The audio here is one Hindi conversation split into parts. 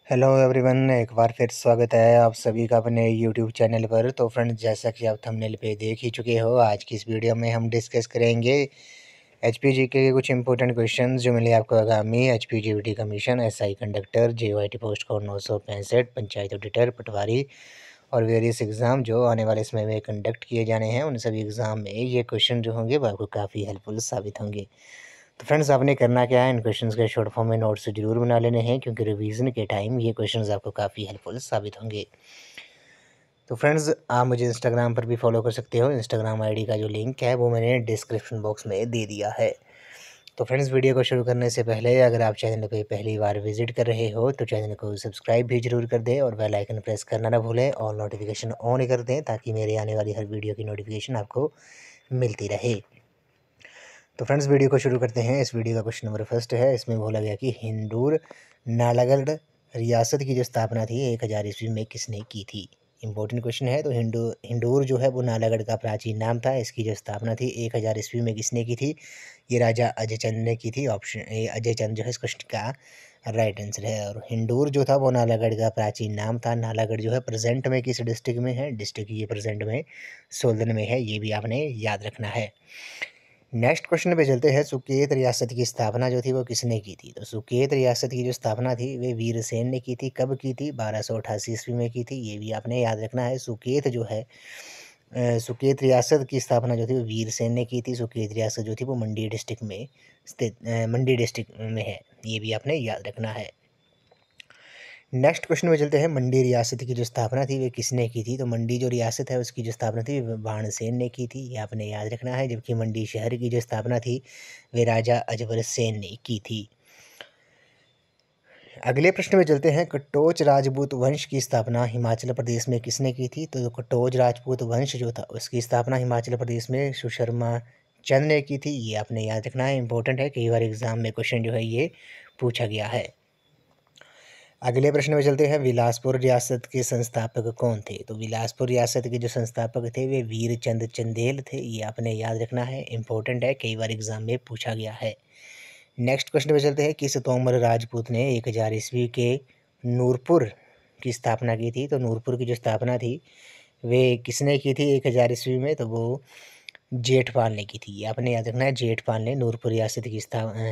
हेलो एवरीवन, एक बार फिर स्वागत है आप सभी का अपने यूट्यूब चैनल पर। तो फ्रेंड्स, जैसा कि आप थंबनेल पे देख ही चुके हो, आज की इस वीडियो में हम डिस्कस करेंगे एचपीजीके के कुछ इंपॉर्टेंट क्वेश्चंस जो मिले आपको आगामी HPGDT commission, SI conductor, JOIT post code 965, panchayat auditor, patwari और वेरियस एग्ज़ाम जो आने वाले समय में कंडक्ट किए जाने हैं, उन सभी एग्ज़ाम में ये क्वेश्चन जो होंगे वो आपको काफ़ी हेल्पफुल साबित होंगे। तो फ्रेंड्स, आपने करना क्या है, इन क्वेश्चंस के शॉर्ट फॉर्म में नोट्स ज़रूर बना लेने हैं, क्योंकि रिवीजन के टाइम ये क्वेश्चंस आपको काफ़ी हेल्पफुल साबित होंगे। तो फ्रेंड्स, आप मुझे इंस्टाग्राम पर भी फॉलो कर सकते हो। इंस्टाग्राम आईडी का जो लिंक है वो मैंने डिस्क्रिप्शन बॉक्स में दे दिया है। तो फ्रेंड्स, वीडियो को शुरू करने से पहले अगर आप चैनल पर पहली बार विजिट कर रहे हो तो चैनल को सब्सक्राइब भी जरूर कर दें और बेल आइकन प्रेस करना ना भूलें और नोटिफिकेशन ऑन कर दें, ताकि मेरे आने वाली हर वीडियो की नोटिफिकेशन आपको मिलती रहे। तो फ्रेंड्स, वीडियो को शुरू करते हैं। इस वीडियो का क्वेश्चन नंबर फर्स्ट है। इसमें बोला गया कि हिंदूर नालागढ़ रियासत की जो स्थापना थी 1000 ईस्वी में किसने की थी। इंपॉर्टेंट क्वेश्चन है। तो हिंदूर जो है वो नालागढ़ का प्राचीन नाम था। इसकी जो स्थापना थी 1000 ईस्वी में किसने की थी। ये राजा अजय चंद ने की थी। ऑप्शन ए अजय चंद जो है इस क्वेश्चन का राइट आंसर है। और हिंदूर जो था वो नालागढ़ का प्राचीन नाम था। नालागढ़ जो है प्रेजेंट में किस डिस्ट्रिक्ट में है। डिस्ट्रिक्ट ये प्रेजेंट में सोलन में है। ये भी आपने याद रखना है। नेक्स्ट क्वेश्चन पे चलते हैं। सुकेत रियासत की स्थापना जो थी वो किसने की थी। तो सुकेत रियासत की जो स्थापना थी वे वीरसेन ने की थी। कब की थी। 1288 ईस्वी में की थी। ये भी आपने याद रखना है। सुकेत जो है सुकेत रियासत की स्थापना जो थी वो वीरसेन ने की थी। सुकेत रियासत जो थी वो मंडी डिस्ट्रिक्ट में स्थित मंडी डिस्ट्रिक्ट में है। ये भी आपने याद रखना है। नेक्स्ट क्वेश्चन में चलते हैं। मंडी रियासत की जो स्थापना थी वे किसने की थी। तो मंडी जो रियासत है उसकी जो स्थापना थी बाणसेन ने की थी। ये आपने याद रखना है। जबकि मंडी शहर की जो स्थापना थी वे राजा अजबर सेन ने की थी। अगले प्रश्न में चलते हैं। कटोच राजपूत वंश की स्थापना हिमाचल प्रदेश में किसने की थी। तो कटोच राजपूत वंश जो था उसकी स्थापना हिमाचल प्रदेश में सुशर्मा चंद ने की थी। ये आपने याद रखना है। इंपॉर्टेंट है, कई बार एग्जाम में क्वेश्चन जो है ये पूछा गया है। अगले प्रश्न में चलते हैं। बिलासपुर रियासत के संस्थापक कौन थे। तो बिलासपुर रियासत के जो संस्थापक थे वे वीरचंद चंदेल थे। ये आपने याद रखना है। इंपॉर्टेंट है, कई बार एग्जाम में पूछा गया है। नेक्स्ट क्वेश्चन पे चलते हैं। किस तोमर राजपूत ने 1000 ईस्वी के नूरपुर की स्थापना की थी। तो नूरपुर की जो स्थापना थी वे किसने की थी 1000 ईस्वी में। तो वो जेठपाल ने की थी। आपने याद रखना है, जेठपाल ने नूरपुर रियासत की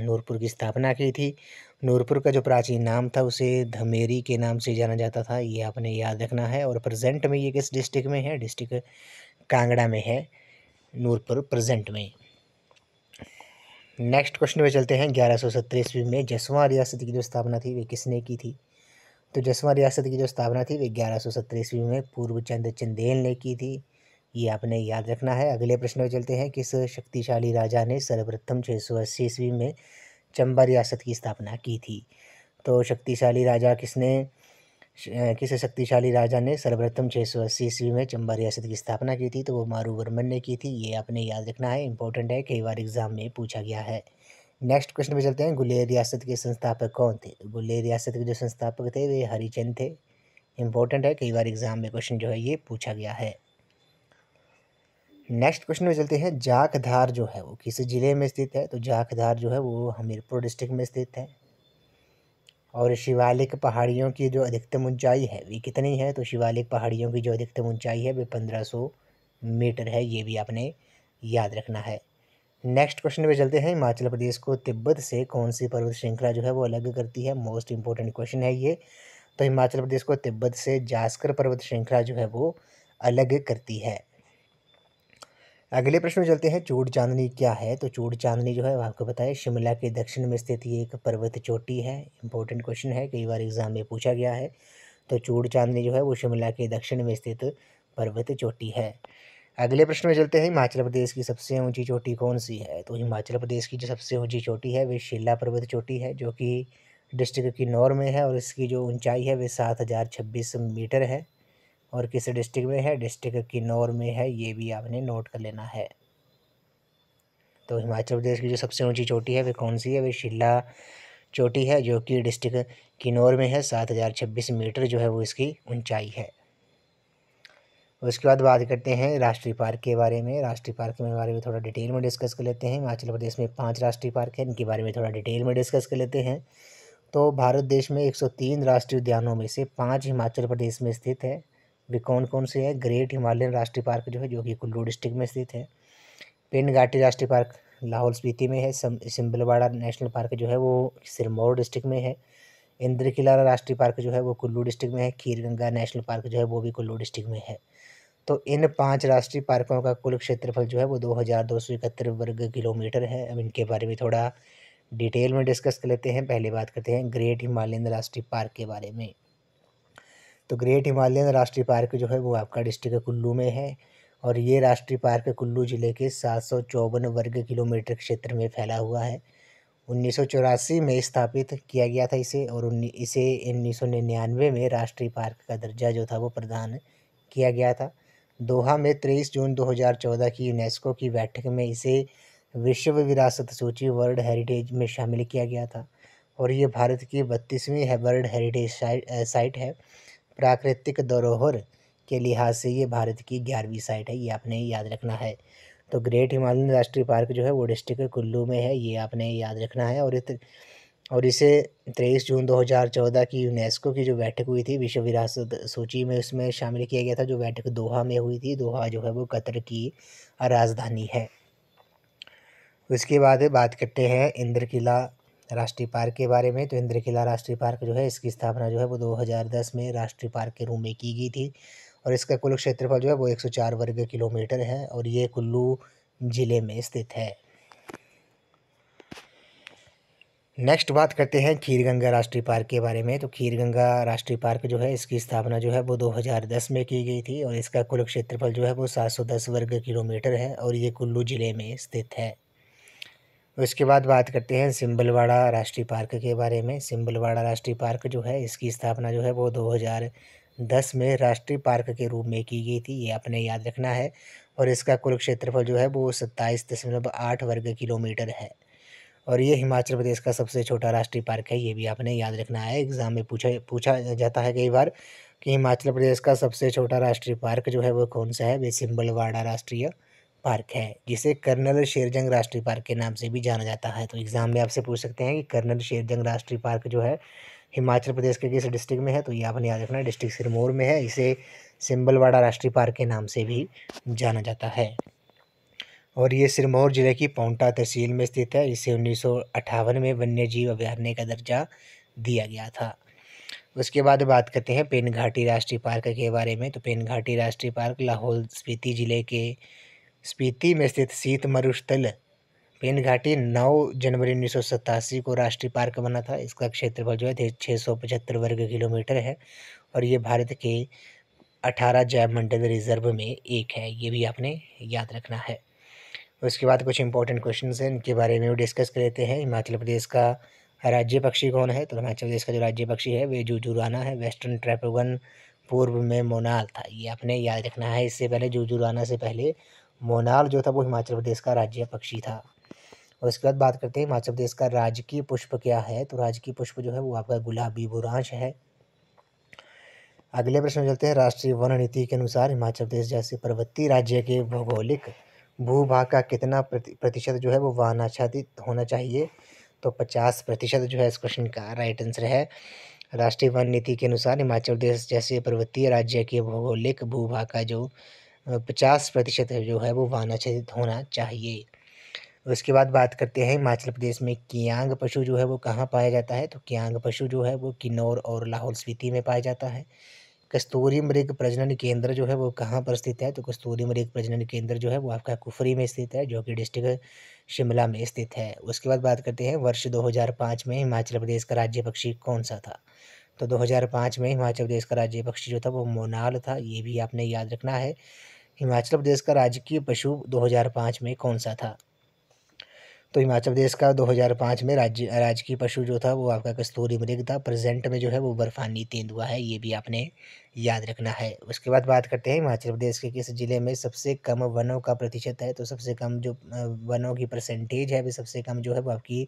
नूरपुर की स्थापना की थी। नूरपुर का जो प्राचीन नाम था उसे धमेरी के नाम से जाना जाता था। ये आपने याद रखना है। और प्रेजेंट में ये किस डिस्ट्रिक्ट में है। डिस्ट्रिक्ट कांगड़ा में है नूरपुर प्रेजेंट में। नेक्स्ट क्वेश्चन में चलते हैं। 1170 ईस्वी में जसवां रियासत की जो स्थापना थी वे किसने की थी। तो जसवां रियासत की जो स्थापना थी वे 1170 ईस्वी में पूर्वचंद चंदेल ने की थी। ये आपने याद रखना है। अगले प्रश्न में चलते हैं। किस शक्तिशाली राजा ने सर्वप्रथम 680 ईस्वी में चंबा रियासत की स्थापना की थी। तो शक्तिशाली राजा किस शक्तिशाली राजा ने सर्वप्रथम 680 ईस्वी में चंबा रियासत की स्थापना की थी। तो वो मारूवर्मन ने की थी। ये आपने याद रखना है। इंपॉर्टेंट है, कई बार एग्जाम में पूछा गया है। नेक्स्ट क्वेश्चन पे चलते हैं। गुलेर रियासत के संस्थापक कौन थे। गुलेर रियासत के जो संस्थापक थे वे हरिचंद थे। इंपॉर्टेंट है, कई बार एग्जाम में क्वेश्चन जो है ये पूछा गया है। नेक्स्ट क्वेश्चन में चलते हैं। जाखधार जो है वो किस जिले में स्थित है। तो जाखधार जो है वो हमीरपुर डिस्ट्रिक्ट में स्थित है। और शिवालिक पहाड़ियों की जो अधिकतम ऊंचाई है वे कितनी है। तो शिवालिक पहाड़ियों की जो अधिकतम ऊंचाई है वे 1500 मीटर है। ये भी आपने याद रखना है। नेक्स्ट क्वेश्चन पे चलते हैं। हिमाचल प्रदेश को तिब्बत से कौन सी पर्वत श्रृंखला जो है वो अलग करती है। मोस्ट इंपॉर्टेंट क्वेश्चन है ये। तो हिमाचल प्रदेश को तिब्बत से जास्कर पर्वत श्रृंखला जो है वो अलग करती है। अगले प्रश्न में चलते हैं। चूड़ चांदनी क्या है। तो चूड़ चांदनी जो है आपको पता है शिमला के दक्षिण में स्थित ये एक पर्वत चोटी है। इंपॉर्टेंट क्वेश्चन है, कई बार एग्जाम में पूछा गया है। तो चूड़ चांदनी जो है वो शिमला के दक्षिण में स्थित पर्वत चोटी है। अगले प्रश्न में चलते हैं। हिमाचल प्रदेश की सबसे ऊंची चोटी कौन सी है। तो हिमाचल प्रदेश की जो सबसे ऊंची चोटी है वे शिला पर्वत चोटी है, जो कि डिस्ट्रिक्ट किन्नौर में है। और इसकी जो ऊंचाई है वे 7026 मीटर है। और किस डिस्ट्रिक्ट में है। डिस्ट्रिक्ट किन्नौर में है। ये भी आपने नोट कर लेना है। तो हिमाचल प्रदेश की जो सबसे ऊंची चोटी है वे कौन सी है। वे शिला चोटी है, जो कि डिस्ट्रिक्ट किन्नौर में है। 7026 मीटर जो है वो इसकी ऊंचाई है। उसके बाद बात करते हैं राष्ट्रीय पार्क के बारे में। राष्ट्रीय पार्क के बारे में थोड़ा डिटेल में डिस्कस कर लेते हैं। हिमाचल प्रदेश में 5 राष्ट्रीय पार्क हैं, इनके बारे में थोड़ा डिटेल में डिस्कस कर लेते हैं। तो भारत देश में 103 राष्ट्रीय उद्यानों में से 5 हिमाचल प्रदेश में स्थित है। वे कौन कौन से हैं? ग्रेट हिमालयन राष्ट्रीय पार्क जो है, जो कि कुल्लू डिस्ट्रिक्ट में स्थित है। पिंड घाटी राष्ट्रीय पार्क लाहौल स्पीति में है। सिम्बलवाड़ा नेशनल पार्क जो है वो सिरमौर डिस्ट्रिक्ट में है। इंद्रकिला राष्ट्रीय पार्क जो है वो कुल्लू डिस्ट्रिक्ट में है। खीरगंगा नेशनल पार्क जो है वो भी कुल्लू डिस्ट्रिक्ट में है। तो इन 5 राष्ट्रीय पार्कों का कुल क्षेत्रफल जो है वो 2271 वर्ग किलोमीटर है। अब इनके बारे में थोड़ा डिटेल में डिस्कस कर लेते हैं। पहले बात करते हैं ग्रेट हिमालयन राष्ट्रीय पार्क के बारे में। तो ग्रेट हिमालयन राष्ट्रीय पार्क जो है वो आपका डिस्ट्रिक्ट कुल्लू में है और ये राष्ट्रीय पार्क कुल्लू जिले के 754 वर्ग किलोमीटर क्षेत्र में फैला हुआ है। 1984 में स्थापित किया गया था इसे और इसे 1999 में राष्ट्रीय पार्क का दर्जा जो था वो प्रदान किया गया था। दोहा में 23 जून 2014 की यूनेस्को की बैठक में इसे विश्व विरासत सूची वर्ल्ड हेरिटेज में शामिल किया गया था और ये भारत की 32वीं वर्ल्ड हेरिटेज साइट है। प्राकृतिक धरोहर के लिहाज से ये भारत की 11वीं साइट है, ये आपने याद रखना है। तो ग्रेट हिमालयन राष्ट्रीय पार्क जो है वो डिस्ट्रिक्ट कुल्लू में है, ये आपने याद रखना है। और इसे 23 जून 2014 की यूनेस्को की जो बैठक हुई थी विश्व विरासत सूची में, उसमें शामिल किया गया था। जो बैठक दोहा में हुई थी, दोहा जो है वो कतर की राजधानी है। उसके बाद बात करते हैं इंद्रकिला राष्ट्रीय पार्क के बारे में। तो इंद्रकिला राष्ट्रीय पार्क जो है इसकी स्थापना जो है वो 2010 में राष्ट्रीय पार्क के रूप में की गई थी और इसका कुल क्षेत्रफल जो है वो 104 वर्ग किलोमीटर है और ये कुल्लू जिले में स्थित है। नेक्स्ट बात करते हैं खीरगंगा राष्ट्रीय पार्क के बारे में। तो खीरगंगा राष्ट्रीय पार्क जो है इसकी स्थापना जो है वो 2010 में की गई थी और इसका कुल क्षेत्रफल जो है वो 710 वर्ग किलोमीटर है और ये कुल्लू जिले में स्थित है। उसके बाद बात करते हैं सिम्बलवाड़ा राष्ट्रीय पार्क के बारे में। सिम्बलवाड़ा राष्ट्रीय पार्क जो है इसकी स्थापना जो है वो 2010 में राष्ट्रीय पार्क के रूप में की गई थी, ये आपने याद रखना है। और इसका कुल क्षेत्रफल जो है वो 27.8 वर्ग किलोमीटर है और ये हिमाचल प्रदेश का सबसे छोटा राष्ट्रीय पार्क है, ये भी आपने याद रखना है। एग्जाम में पूछा जाता है कई बार कि हिमाचल प्रदेश का सबसे छोटा राष्ट्रीय पार्क जो है वो कौन सा है। वे सिम्बलवाड़ा राष्ट्रीय पार्क है, जिसे कर्नल शेरजंग राष्ट्रीय पार्क के नाम से भी जाना जाता है। तो एग्जाम में आपसे पूछ सकते हैं कि कर्नल शेरजंग राष्ट्रीय पार्क जो है हिमाचल प्रदेश के किस डिस्ट्रिक्ट में है, तो ये आपने याद रखना है डिस्ट्रिक्ट सिरमौर में है। इसे सिम्बलवाड़ा राष्ट्रीय पार्क के नाम से भी जाना जाता है और ये सिरमौर जिले की पांवटा तहसील में स्थित है। इसे 1958 में वन्य जीव अभयारण्य का दर्जा दिया गया था। उसके बाद बात करते हैं पेन घाटी राष्ट्रीय पार्क के बारे में। तो पेन घाटी राष्ट्रीय पार्क लाहौल स्पीति जिले के स्पीति में स्थित शीत मरुस्थल पेन घाटी 9 जनवरी 1987 को राष्ट्रीय पार्क बना था। इसका क्षेत्रफल जो है 675 वर्ग किलोमीटर है और ये भारत के 18 जैव मंडल रिजर्व में एक है, ये भी आपने याद रखना है। उसके बाद कुछ इंपॉर्टेंट क्वेश्चन हैं, इनके बारे में डिस्कस कर लेते हैं। हिमाचल प्रदेश का राज्य पक्षी कौन है? तो हिमाचल प्रदेश का जो राज्य पक्षी है वे जुजुराना है। वेस्टर्न ट्रैपेगन पूर्व में मोनाल था, ये आपने याद रखना है। इससे पहले जुजुराना से पहले मोनाल जो था वो हिमाचल प्रदेश का राज्य पक्षी था। और उसके बाद बात करते हैं हिमाचल प्रदेश का राजकीय पुष्प क्या है। तो राजकीय पुष्प जो है वो आपका गुलाबी बुरांश है। अगले प्रश्न में चलते हैं। राष्ट्रीय वन नीति के अनुसार हिमाचल प्रदेश जैसे पर्वतीय राज्य के भौगोलिक भूभाग का कितना प्रतिशत जो है वो वन आच्छादित होना चाहिए? तो 50% जो है इस क्वेश्चन का राइट आंसर है। राष्ट्रीय वन नीति के अनुसार हिमाचल प्रदेश जैसे पर्वतीय राज्य के भौगोलिक भूभाग का जो 50% जो है वो वन आच्छादित होना चाहिए। उसके बाद बात करते हैं हिमाचल प्रदेश में कियांग पशु जो है वो कहाँ पाया जाता है। तो कियांग पशु जो है वो किन्नौर और लाहौल स्पीति में पाया जाता है। कस्तूरी मृग प्रजनन केंद्र जो है वो कहाँ पर स्थित है। तो कस्तूरी मृग प्रजनन केंद्र जो है वो आपका कुफरी में स्थित है, जो कि डिस्ट्रिक्ट शिमला में स्थित है। उसके बाद बात करते हैं वर्ष 2005 में हिमाचल प्रदेश का राज्य पक्षी कौन सा था। तो 2005 में हिमाचल प्रदेश का राज्य पक्षी जो था वो मोनाल था, ये भी आपने याद रखना है। हिमाचल प्रदेश का राजकीय पशु 2005 में कौन सा था। तो हिमाचल प्रदेश का 2005 में राजकीय पशु जो था वो आपका कस्तूरी मृग था। प्रेजेंट में जो है वो बर्फानी तेंदुआ है, ये भी आपने याद रखना है। उसके बाद बात करते हैं हिमाचल प्रदेश के किस जिले में सबसे कम वनों का प्रतिशत है। तो सबसे कम जो वनों की परसेंटेज है वो सबसे कम जो है वो आपकी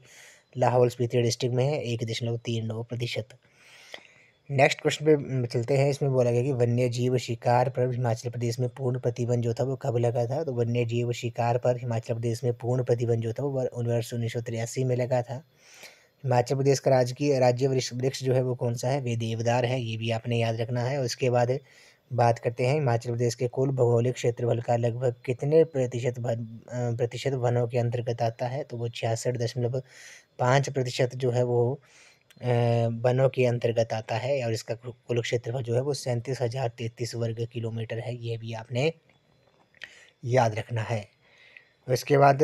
लाहौल स्पीति डिस्ट्रिक्ट में है, 1.39%। नेक्स्ट क्वेश्चन पे चलते हैं। इसमें बोला गया कि वन्य जीव शिकार पर हिमाचल प्रदेश में पूर्ण प्रतिबंध जो था वो कब लगा था। तो वन्य जीव शिकार पर हिमाचल प्रदेश में पूर्ण प्रतिबंध जो था वो वर्ष 1983 में लगा था। हिमाचल प्रदेश का राज्य वृक्ष वृक्ष जो है वो कौन सा है, वे देवदार है, ये भी आपने याद रखना है। और उसके बाद बात करते हैं हिमाचल प्रदेश के कुल भौगोलिक क्षेत्रफल का लगभग कितने प्रतिशत वनों के अंतर्गत आता है, तो वो 66.5% जो है वो वनों के अंतर्गत आता है। और इसका कुल क्षेत्रफल जो है वो 37,033 वर्ग किलोमीटर है, ये भी आपने याद रखना है। उसके बाद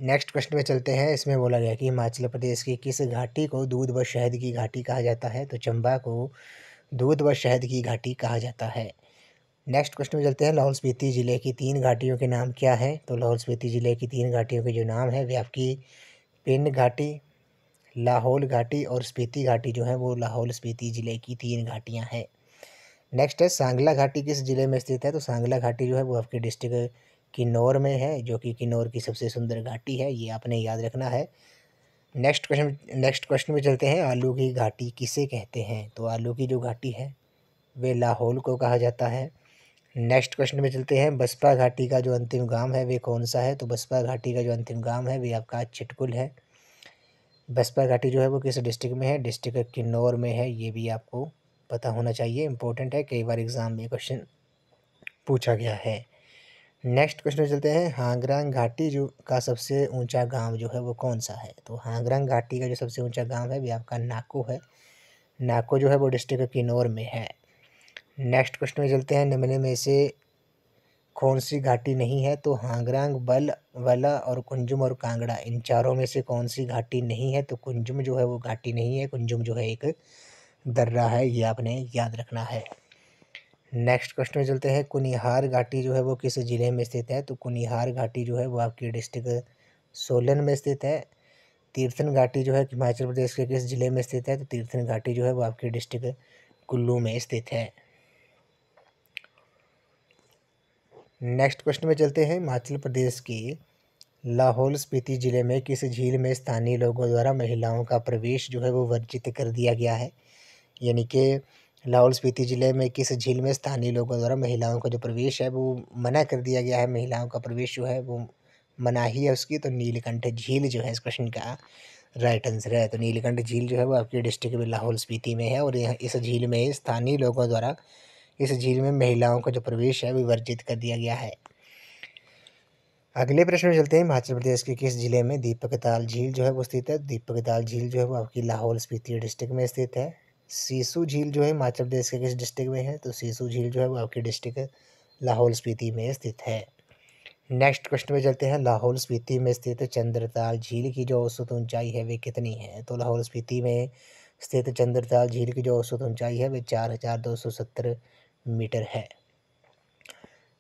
नेक्स्ट क्वेश्चन में चलते हैं। इसमें बोला गया कि हिमाचल प्रदेश की किस घाटी को दूध व शहद की घाटी कहा जाता है, तो चंबा को दूध व शहद की घाटी कहा जाता है। नेक्स्ट क्वेश्चन में चलते हैं। लाहौल स्पीति ज़िले की 3 घाटियों के नाम क्या हैं, तो लाहौल स्पीति ज़िले की 3 घाटियों के जो नाम है वे आपकी पिन घाटी, लाहौल घाटी और स्पीति घाटी जो है वो लाहौल स्पीति ज़िले की 3 घाटियाँ हैं। नेक्स्ट है सांगला घाटी किस ज़िले में स्थित है, तो सांगला घाटी जो है वो आपके डिस्ट्रिक्ट किन्नौर में है, जो कि किन्नौर की सबसे सुंदर घाटी है, ये आपने याद रखना है। नेक्स्ट क्वेश्चन में चलते हैं। आलू की घाटी किसे कहते हैं, तो आलू की जो घाटी है वे लाहौल को कहा जाता है। नेक्स्ट क्वेश्चन में चलते हैं। बसपा घाटी का जो अंतिम गांव है वे कौन सा है, तो बसपा घाटी का जो अंतिम गांव है वे आपका चिटकुल है। बसपा घाटी जो है वो किस डिस्ट्रिक्ट में है, डिस्ट्रिक्ट किन्नौर में है, ये भी आपको पता होना चाहिए, इंपॉर्टेंट है, कई बार एग्जाम में क्वेश्चन पूछा गया है। नेक्स्ट क्वेश्चन में चलते हैं। हांगरांग घाटी जो का सबसे ऊंचा गांव जो है वो कौन सा है, तो हांगरांग घाटी का जो सबसे ऊंचा गांव है वे आपका नाको है। नाको जो है वो डिस्ट्रिक्ट किन्नौर में है। नेक्स्ट क्वेश्चन में चलते हैं। निम्न में से कौन सी घाटी नहीं है, तो हांगरांग, बल वला और कुंजुम और कांगड़ा, इन चारों में से कौन सी घाटी नहीं है, तो कुंजुम जो है वो घाटी नहीं है, कुंजुम जो है एक दर्रा है, ये आपने याद रखना है। नेक्स्ट क्वेश्चन में चलते हैं। कुनिहार घाटी जो है वो किस ज़िले में स्थित है, तो कुनिहार घाटी जो है वो आपकी डिस्ट्रिक्ट सोलन में स्थित है। तीर्थन घाटी जो है हिमाचल प्रदेश के किस ज़िले में स्थित है, तो तीर्थन घाटी जो है वो आपकी डिस्ट्रिक्ट कुल्लू में स्थित है। नेक्स्ट क्वेश्चन में चलते हैं। हिमाचल प्रदेश के लाहौल स्पीति ज़िले में किस झील में स्थानीय लोगों द्वारा महिलाओं का प्रवेश जो है वो वर्जित कर दिया गया है, यानी कि लाहौल स्पीति ज़िले में किस झील में स्थानीय लोगों द्वारा महिलाओं का जो प्रवेश है वो मना कर दिया गया है, महिलाओं का प्रवेश जो है वो मनाही है उसकी, तो नीलकंठ झील जो है इस क्वेश्चन का राइट आंसर है। तो नीलकंठ झील जो है वो आपके डिस्ट्रिक्ट में लाहौल स्पीति में है, और यहाँ इस झील में स्थानीय लोगों द्वारा इस झील में महिलाओं का जो प्रवेश है वो वर्जित कर दिया गया है। अगले प्रश्न में चलते हैं। हिमाचल प्रदेश के किस जिले में दीपक ताल झील जो है वो स्थित है, दीपक ताल झील जो है वो आपकी लाहौल स्पीति डिस्ट्रिक्ट में स्थित है। सीसू झील जो है हिमाचल प्रदेश के किस डिस्ट्रिक्ट में है, तो सीसू झील जो है वो आपकी डिस्ट्रिक्ट लाहौल स्पीति में स्थित है। नेक्स्ट क्वेश्चन में चलते हैं। लाहौल स्पीति में स्थित चंद्रताल झील की जो औसत ऊंचाई है वे कितनी है, तो लाहौल स्पीति में स्थित चंद्रताल झील की जो औसत ऊंचाई है वे 4,270 मीटर है।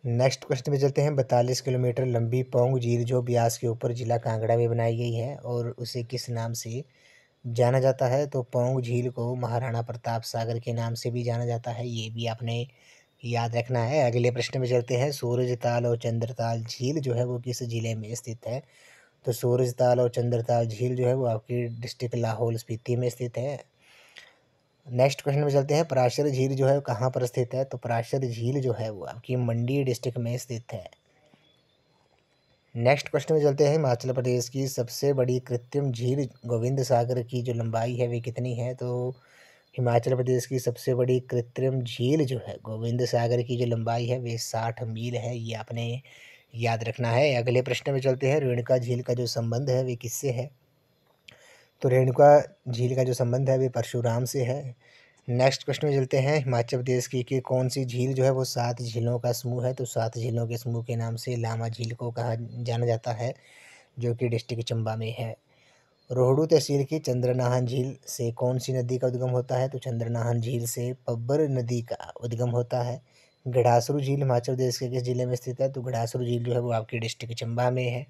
नेक्स्ट क्वेश्चन में चलते हैं। 42 किलोमीटर लंबी पौंग झील जो ब्यास के ऊपर जिला कांगड़ा में बनाई गई है और उसे किस नाम से जाना जाता है, तो पौंग झील को महाराणा प्रताप सागर के नाम से भी जाना जाता है, ये भी आपने याद रखना है। अगले प्रश्न में चलते हैं। सूरजताल और चंद्रताल झील जो है वो किस जिले में स्थित है, तो सूरजताल और चंद्रताल झील जो है वो आपकी डिस्ट्रिक्ट लाहौल स्पीति में स्थित है। नेक्स्ट क्वेश्चन में चलते हैं। पराशर झील जो है कहाँ पर स्थित है, तो पराशर झील जो है वो आपकी मंडी डिस्ट्रिक्ट में स्थित है। नेक्स्ट क्वेश्चन में चलते हैं। हिमाचल प्रदेश की सबसे बड़ी कृत्रिम झील गोविंद सागर की जो लंबाई है वे कितनी है, तो हिमाचल प्रदेश की सबसे बड़ी कृत्रिम झील जो है गोविंद सागर की जो लंबाई है वे 60 मील है, ये आपने याद रखना है। अगले प्रश्न में चलते हैं। रेणुका झील का जो संबंध है वे किससे है, तो रेणुका झील का जो संबंध है वे परशुराम से है। नेक्स्ट क्वेश्चन में चलते हैं। हिमाचल प्रदेश की कौन सी झील जो है वो 7 झीलों का समूह है, तो 7 झीलों के समूह के नाम से लामा झील को कहा जाना जाता है, जो कि डिस्ट्रिक्ट चंबा में है। रोहडू तहसील की चंद्रनाहन झील से कौन सी नदी का उद्गम होता है, तो चंद्रनाहन झील से पब्बर नदी का उद्गम होता है। गढ़ासरू झील हिमाचल प्रदेश के किस जिले में स्थित है, तो गढ़ासरू झील जो है वो आपकी डिस्ट्रिक्ट चंबा में है।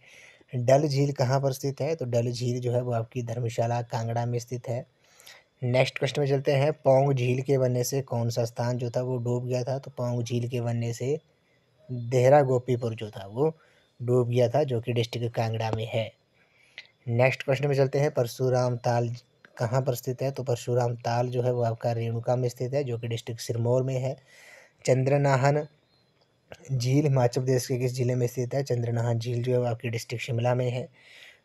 डल झील कहाँ पर स्थित है, तो डल झील जो है वो आपकी धर्मशाला कांगड़ा में स्थित है। नेक्स्ट क्वेश्चन में चलते हैं। पौंग झील के बनने से कौन सा स्थान जो था वो डूब गया था, तो पौंग झील के बनने से देहरा गोपीपुर जो था वो डूब गया था, जो कि डिस्ट्रिक्ट कांगड़ा में है। नेक्स्ट क्वेश्चन में चलते हैं। परशुराम ताल कहाँ पर स्थित है, तो परशुराम ताल जो है वो आपका रेणुका में स्थित है, जो कि डिस्ट्रिक्ट सिरमौर में है। चंद्रनाहन झील हिमाचल प्रदेश के किस जिले में स्थित है, चंद्रनाहन झील जो है वो आपकी डिस्ट्रिक्ट शिमला में है।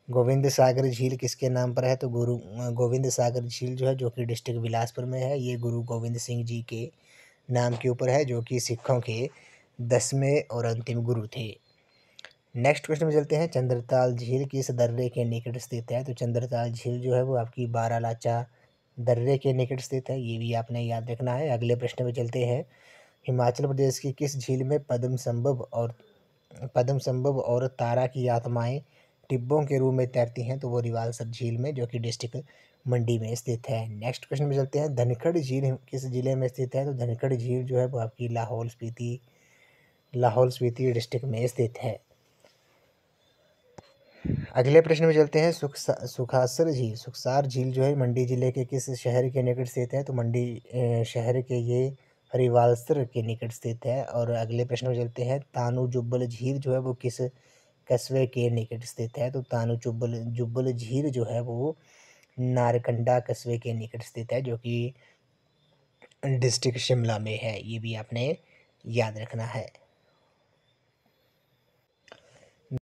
गोविंद सागर झील किसके नाम पर है? तो गुरु गोविंद सागर झील जो है, जो कि डिस्ट्रिक्ट बिलासपुर में है, ये गुरु गोविंद सिंह जी के नाम के ऊपर है, जो कि सिखों के 10वें और अंतिम गुरु थे। नेक्स्ट क्वेश्चन में चलते हैं। चंद्रताल झील किस दर्रे के निकट स्थित है? तो चंद्रताल झील जो है वो आपकी बारालाचा दर्रे के निकट स्थित है, ये भी आपने याद रखना है। अगले प्रश्न में चलते हैं। हिमाचल प्रदेश की किस झील में पद्म संभव और तारा की आत्माएं टिब्बों के रूप में तैरती हैं? तो वो रिवालसर झील में, जो कि डिस्ट्रिक्ट मंडी में स्थित है। नेक्स्ट क्वेश्चन में चलते हैं। धनखड़ झील किस जिले में स्थित है? तो धनखड़ झील जो है वो आपकी लाहौल स्पीति डिस्ट्रिक्ट में स्थित है। अगले प्रश्न में चलते हैं। सुखासर झील जो है मंडी जिले के किस शहर के निकट स्थित है? तो मंडी शहर के ये रिवालसर के निकट स्थित है। और अगले प्रश्न में चलते हैं। तानू जुब्बल झील जो है वो किस कस्बे के निकट स्थित है? तो तानू जुब्बल झील जो है वो नारकंडा कस्बे के निकट स्थित है, जो कि डिस्ट्रिक्ट शिमला में है, ये भी आपने याद रखना है।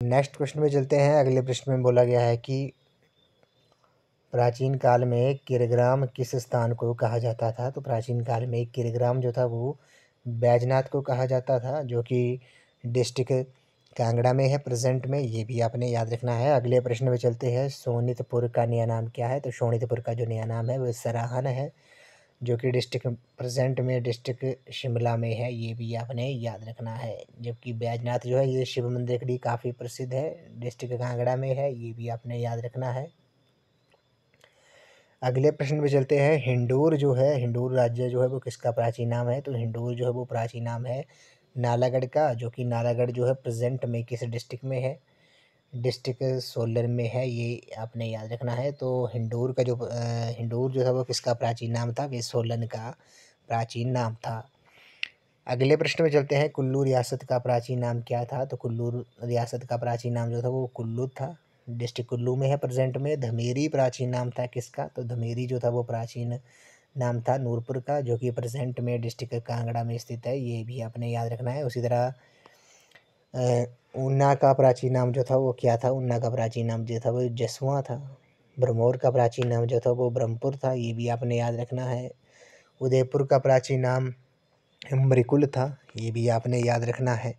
नेक्स्ट क्वेश्चन में चलते हैं। अगले प्रश्न में बोला गया है कि प्राचीन काल में किरग्राम किस स्थान को कहा जाता था? तो प्राचीन काल में किरग्राम जो था वो बैजनाथ को कहा जाता था, जो कि डिस्ट्रिक्ट कांगड़ा में है प्रेजेंट में, ये भी आपने याद रखना है। अगले प्रश्न में चलते हैं। सोनीतपुर का नया नाम क्या है? तो शोणितपुर का जो नया नाम है वो सराहन है, जो कि प्रेजेंट में डिस्ट्रिक्ट शिमला में है, ये भी आपने याद रखना है। जबकि बैजनाथ जो है ये शिव मंदिर के लिए काफ़ी प्रसिद्ध है, डिस्ट्रिक्ट कांगड़ा में है, ये भी आपने याद रखना है। अगले प्रश्न में चलते हैं। हिंडूर जो है, हिंडूर राज्य जो है वो किसका प्राचीन नाम है? तो हिंडूर जो है वो प्राचीन नाम है नालागढ़ का, जो कि नालागढ़ जो है प्रेजेंट में किस डिस्ट्रिक्ट में है? डिस्ट्रिक्ट सोलन में है, ये आपने याद रखना है। तो हिंडूर जो है वो किसका प्राचीन नाम था? वे सोलन का प्राचीन नाम था। अगले प्रश्न में चलते हैं। कुल्लू रियासत का प्राचीन नाम क्या था? तो कुल्लू रियासत का प्राचीन नाम जो था वो कुल्लू था, डिस्ट्रिक्ट कुल्लू में है प्रेजेंट में। धमेरी प्राचीन नाम था किसका? तो धमेरी जो था वो प्राचीन नाम था नूरपुर का, जो कि प्रेजेंट में डिस्ट्रिक्ट कांगड़ा में स्थित है, ये भी आपने याद रखना है। उसी तरह ऊना का प्राचीन नाम जो था वो क्या था? ऊना का प्राचीन नाम जो था वो जसुआ था। भरमौर का प्राचीन नाम जो था वो ब्रह्मपुर था, ये भी आपने याद रखना है। उदयपुर का प्राचीन नाम मृकुल था, ये भी आपने याद रखना है।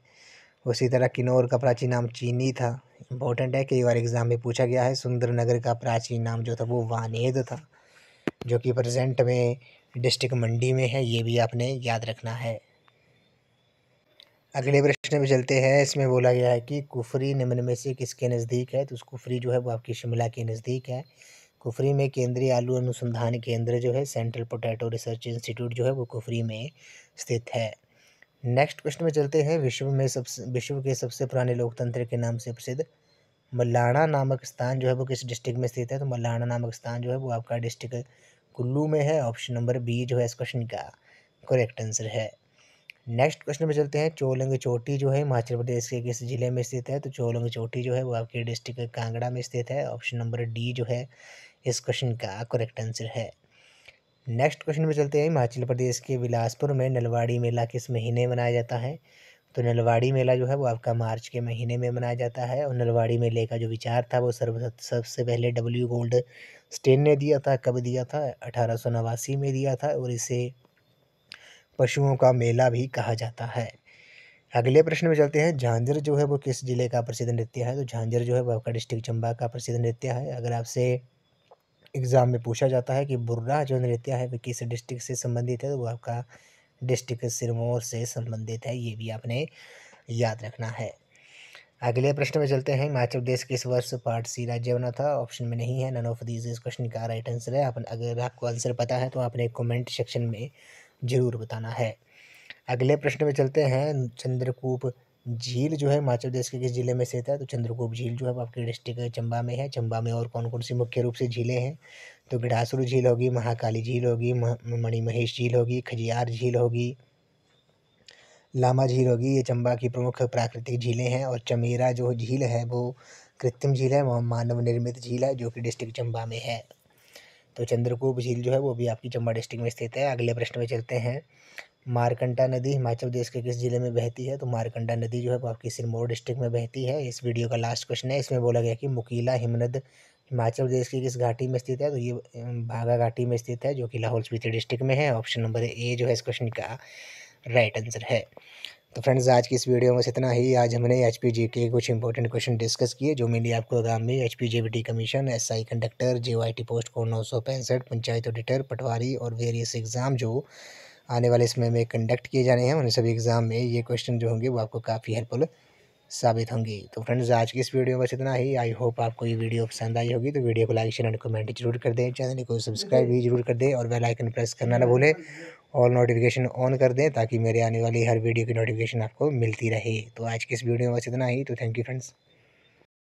उसी तरह किन्नौर का प्राचीन नाम चीनी था, इम्पोर्टेंट है, कई बार एग्जाम में पूछा गया है। सुंदरनगर का प्राचीन नाम जो था वो वानेद था, जो कि प्रेजेंट में डिस्ट्रिक्ट मंडी में है, ये भी आपने याद रखना है। अगले प्रश्न में चलते हैं। इसमें बोला गया है कि कुफरी निम्न में से किसके नज़दीक है? तो कुफरी जो है वो आपकी शिमला के नज़दीक है। कुफरी में केंद्रीय आलू अनुसंधान केंद्र जो है, सेंट्रल पोटैटो रिसर्च इंस्टीट्यूट जो है वो कुफरी में स्थित है। नेक्स्ट क्वेश्चन में चलते हैं। विश्व के सबसे पुराने लोकतंत्र के नाम से प्रसिद्ध मल्लाना नामक स्थान जो है वो किस डिस्ट्रिक्ट में स्थित है? तो मल्लाना नामक स्थान जो है वो आपका डिस्ट्रिक्ट कुल्लू में है। ऑप्शन नंबर बी जो है इस क्वेश्चन का करेक्ट आंसर है। नेक्स्ट क्वेश्चन में चलते हैं। चोलंग चोटी जो है हिमाचल प्रदेश के किस जिले में स्थित है? तो चोलंग चोटी जो है वो आपके डिस्ट्रिक्ट कांगड़ा में स्थित है। ऑप्शन नंबर डी जो है इस क्वेश्चन का करेक्ट आंसर है। नेक्स्ट क्वेश्चन में चलते हैं। हिमाचल प्रदेश के बिलासपुर में नलवाड़ी मेला किस महीने मनाया जाता है? तो नलवाड़ी मेला जो है वो आपका मार्च के महीने में मनाया जाता है। और नलवाड़ी मेले का जो विचार था वो सबसे पहले डब्ल्यू गोल्ड स्टेन ने दिया था। कब दिया था? 1889 में दिया था, और इसे पशुओं का मेला भी कहा जाता है। अगले प्रश्न में चलते हैं। झांझर जो है वो किस जिले का प्रसिद्ध नृत्य है? तो झांझर जो है वो आपका डिस्ट्रिक्ट चंबा का प्रसिद्ध नृत्य है। अगर आपसे एग्जाम में पूछा जाता है कि बुर्रा जो नृत्य है वो किस डिस्ट्रिक्ट से संबंधित है, तो वो आपका डिस्ट्रिक्ट सिरमौर से संबंधित है, ये भी आपने याद रखना है। अगले प्रश्न में चलते हैं। हिमाचल प्रदेश किस वर्ष पार्ट सी राज्य बना था? ऑप्शन में नहीं है, नन ऑफ दीज इस क्वेश्चन का राइट आंसर है। अगर आपको आंसर पता है तो आपने कमेंट सेक्शन में जरूर बताना है। अगले प्रश्न में चलते हैं। चंद्रकूप झील जो है हिमाचल प्रदेश के किस जिले में स्थित है? तो चंद्रकूप झील जो है वो आपके डिस्ट्रिक्ट चंबा में है। चंबा में और कौन कौन सी मुख्य रूप से झीलें हैं? तो बिढ़ासुर झील होगी, महाकाली झील होगी, मणिमहेश झील होगी, खजियार झील होगी, लामा झील होगी। ये चंबा की प्रमुख प्राकृतिक झीलें हैं। और चमेरा जो झील है वो कृत्रिम झील है, वह मानव निर्मित झील है, जो कि डिस्ट्रिक्ट चंबा में है। तो चंद्रकूप झील जो है वो भी आपकी चंबा डिस्ट्रिक्ट में स्थित है। अगले प्रश्न में चलते हैं। मारकंडा नदी हिमाचल प्रदेश के किस जिले में बहती है? तो मारकंडा नदी जो है वो आपकी सिरमौर डिस्ट्रिक्ट में बहती है। इस वीडियो का लास्ट क्वेश्चन है, इसमें बोला गया कि मुकीला हिमनद हिमाचल प्रदेश की किस घाटी में स्थित है? तो ये भागा घाटी में स्थित है, जो कि लाहौल स्पीति डिस्ट्रिक्ट में है। ऑप्शन नंबर ए जो है इस क्वेश्चन का राइट आंसर है। तो फ्रेंड्स, आज की इस वीडियो में इतना ही। आज हमने एचपीजीके के कुछ इंपॉर्टेंट क्वेश्चन डिस्कस किए, जो मेनली आपको आगामी HPJBT commission, SI conductor, JOIT post code 965, panchayat auditor, patwari और वेरियस एग्जाम जो आने वाले समय में कंडक्ट किए जाने हैं, उन सभी एग्जाम में ये क्वेश्चन जो होंगे वो आपको काफ़ी हेल्पफुल साबित होंगी। तो फ्रेंड्स, आज की इस वीडियो में बस इतना ही। आई होप आपको ये वीडियो पसंद आई होगी। तो वीडियो को लाइक शेयर एंड कमेंट जरूर कर दें, चैनल को सब्सक्राइब भी जरूर कर दें और बेल आइकन प्रेस करना ना भूलें। ऑल नोटिफिकेशन ऑन कर दें ताकि मेरे आने वाली हर वीडियो की नोटिफिकेशन आपको मिलती रहे। तो आज की इस वीडियो में बस इतना ही। तो थैंक यू फ्रेंड्स।